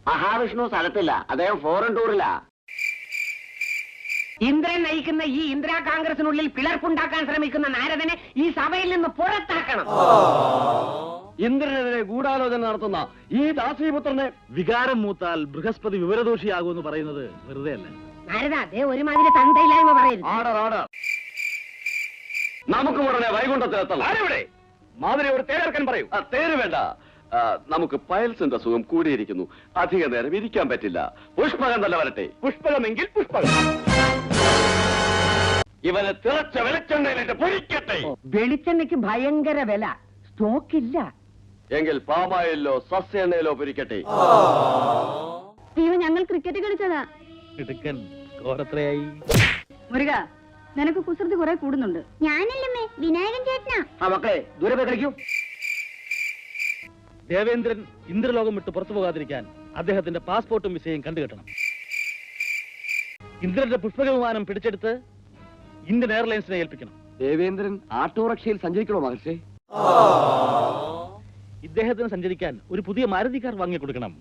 മഹാവിഷ്ണു സ്ഥലത്തില്ല, അദ്ദേഹം ഫോറിൻ ടൂറിലാ. ഇന്ദ്രൻ നയിക്കുന്ന ഈ ഇന്ദിരാ കോൺഗ്രസിനുള്ളിൽ പിളർപ്പുണ്ടാക്കാൻ ശ്രമിക്കുന്ന നാരദനെ ഈ സഭയിൽ നിന്ന് പുറത്താക്കണം. ഇന്ദ്രനെതിരെ ഗൂഢാലോചന നടത്തുന്ന ഈ ദാസീപുത്രനെ വികാരം മൂത്താൽ ബൃഹസ്പതി വിവരദോഷിയാകുമെന്ന് പറയുന്നത് വെറുതെ അല്ല. നാരദ, അതേ ഒരുമാതിരി തന്തയില്ലായ്മ പറയരുത്. Order order. നമുക്ക് ഉടനെ വൈകുണ്ഠത്തിലെത്തണം. ആരെവിടെ? മാതിരി ഒരു തേരർക്കൻ പറയൂ. തേര് വേണ്ട. നമുക്ക് പയൽസിന്റെ സുഖം കൂടിയിരിക്കുന്നു. അധിക നേരം ഇരിക്കാൻ പറ്റില്ല. പുഷ്പകം തന്നെ വരട്ടെ. പുഷ്പകമെങ്കിൽ പുഷ്പകം. ഇവനെ തിളച്ച വെളിച്ചെണ്ണയിലിട്ട് പൊരിക്കട്ടെ. വെളിച്ചെണ്ണയ്ക്ക് ഭയങ്കര വില, സ്റ്റോക്ക് ഇല്ല. എങ്കിൽ പാമായിലോ സസ്യ പൊരിക്കട്ടെ. അയ്യോ, ഞങ്ങൾ ക്രിക്കറ്റ് കളിച്ചതാ. ഇടുക്കൻ സ്കോറത്രയായി? മുരുക, നിനക്ക് കുസൃതി കുറെ കൂടുന്നുണ്ട്. ഞാനല്ലമ്മേ, വിനായകൻ ചേട്ടനാ. ആ മക്കളെ, ദൂരെ പോയി കളിക്കൂ. ദേവേന്ദ്രൻ ഇന്ദ്രലോകം വിട്ട് പുറത്തു പോകാതിരിക്കാൻ അദ്ദേഹത്തിന്റെ പാസ്പോർട്ടും വിസയും കണ്ടുകെട്ടണം. ഇന്ദ്രന്റെ പുഷ്പക വിമാനം പിടിച്ചെടുത്ത് ഇന്ത്യൻ എയർലൈൻസിനെ ഏൽപ്പിക്കണം. ദേവേന്ദ്രൻ ആട്ടോറിക്ഷയിൽ സഞ്ചരിക്കണോ മഹർഷി? ഇദ്ദേഹത്തിന് സഞ്ചരിക്കാൻ ഒരു പുതിയ മാരുതി കാർ വാങ്ങിക്കൊടുക്കണം.